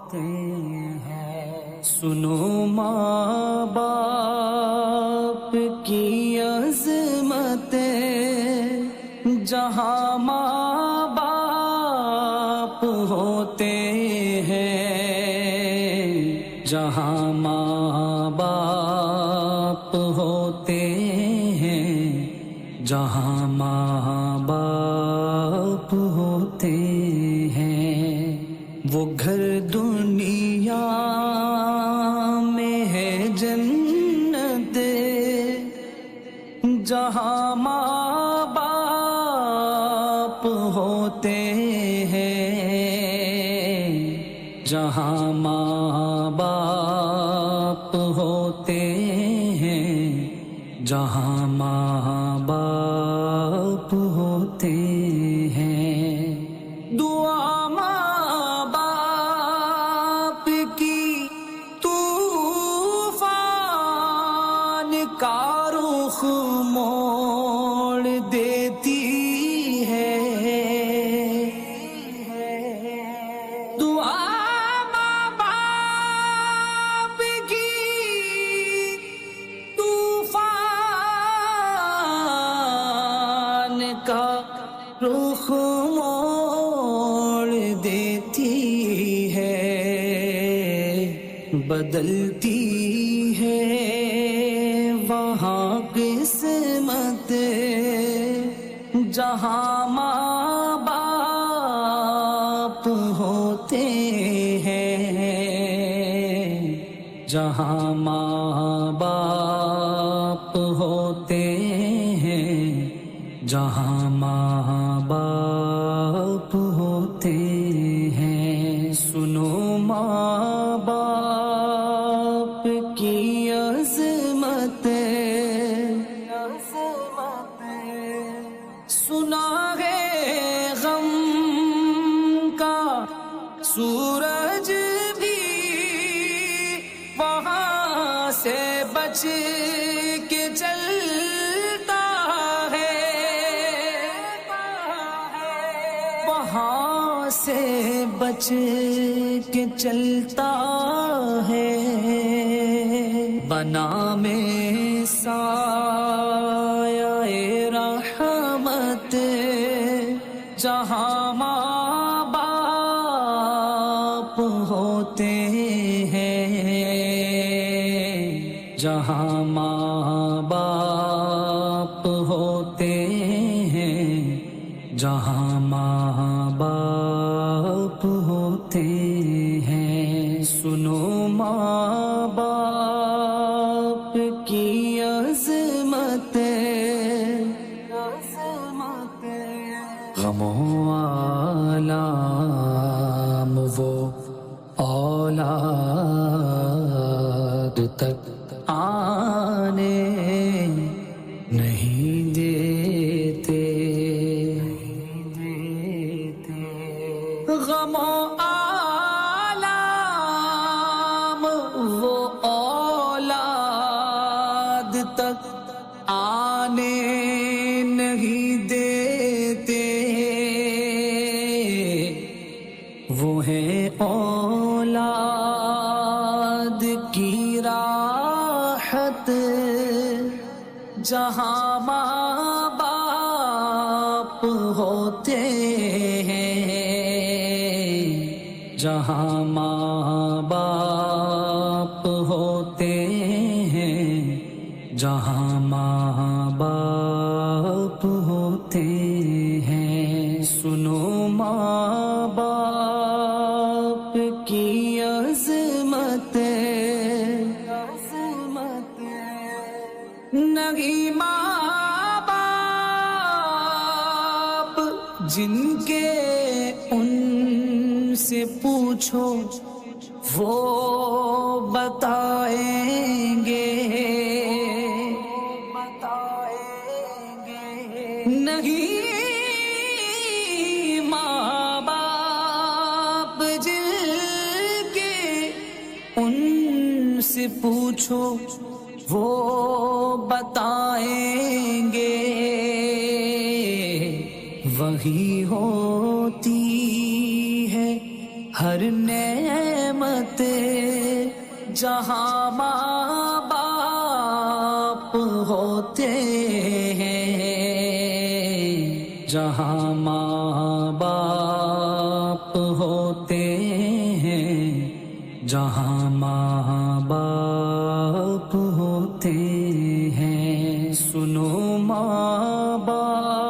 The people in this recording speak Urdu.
ہوتے ہیں۔ سنو ماں باپ کی عظمتیں، جہاں ماں باپ ہوتے ہیں، جہاں ماں باپ ہوتے ہیں، جہاں ماں باپ ہوتے ہیں۔ وہ گھر دنیا میں ہے جنت، جہاں ماں باپ ہوتے ہیں، جہاں ماں باپ ہوتے ہیں، جہاں ماں باپ ہوتے ہیں۔ دعا ماں باپ کی طوفان کا رخ موڑ دیتی ہے، دعا ماں باپ کی طوفان کا رخ موڑ دیتی ہے، بدلتی ہے وہاں قسمت، جہاں ماں باپ ہوتے ہیں، جہاں ماں باپ ہوتے ہیں، جہاں ماں باپ ہوتے ہیں۔ سنو ماں باپ کی عظمتیں، سنا ہے غم کا سورج بھی وہاں سے بچ کے چلتا ہے، وہاں سے بچ کے چلتا ہے، بنا میں سایہ رحمت، جہاں ماں باپ ہوتے ہیں، جہاں ماں باپ ہوتے ہیں، جہاں ماں باپ ہوتے ہیں۔ سنو ماں باپ کی عظمتیں، غم و آلام وہ اولاد تک آنے نہیں دیتے، غم و آلام وہ اولاد تک آنے نہیں دیتے، وہ ہیں اولاد کی راحت، جہاں ماں باپ ہوتے ہیں، جہاں ماں باپ ہوتے ہیں، جہاں ماں باپ ہوتے ہیں۔ سنو ماں باپ کی عظمتیں، نہیں ماں باپ جن کے ان سے پوچھو وہ بتائیں گے، نہیں ماں باپ جن کے ان سے پوچھو وہ بتائیں گے، وہی ہوتی ہے ہر نعمت جہاں ماں باپ ہوتے ہیں، جہاں ماں باپ ہوتے ہیں، جہاں ماں باپ ہوتے ہیں، سنو ماں باپ